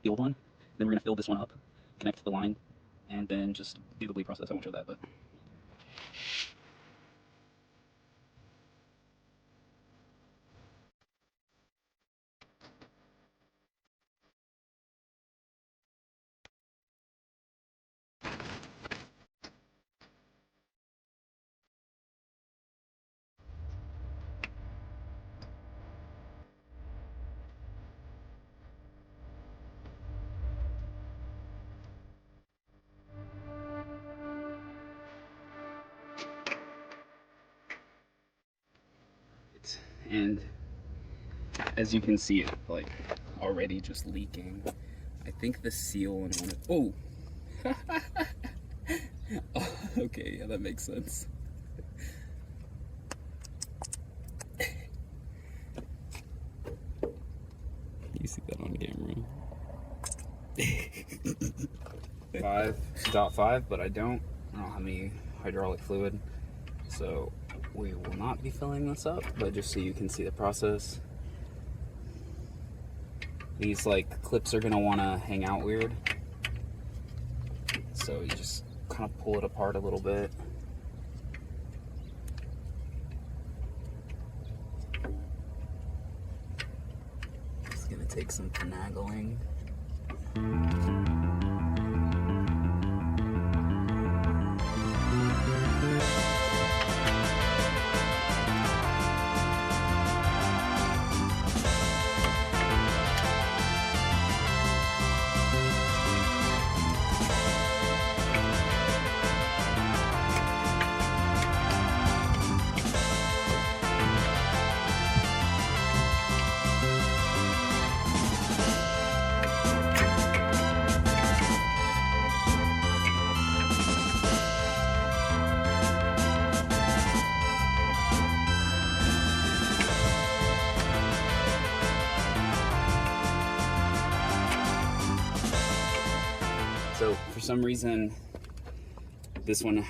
the old one. Then we're gonna fill this one up, connect the line, and then just do the bleed process. I won't show that, but. And as you can see, it like already just leaking. I think the seal in one of, oh, oh, okay, yeah, that makes sense. You see that on camera? 5.5, but I don't have any hydraulic fluid, so we will not be filling this up, but just so you can see the process. These like clips are gonna wanna hang out weird, so you just kind of pull it apart a little bit. It's gonna take some finagling. So for some reason, this one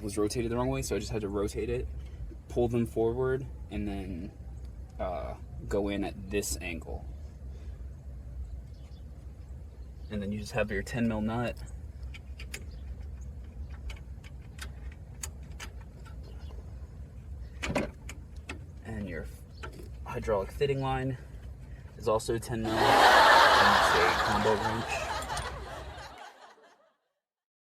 was rotated the wrong way, so I just had to rotate it, pull them forward, and then go in at this angle. And then you just have your 10 mil nut. And your hydraulic fitting line is also 10 mil. And it's a combo wrench.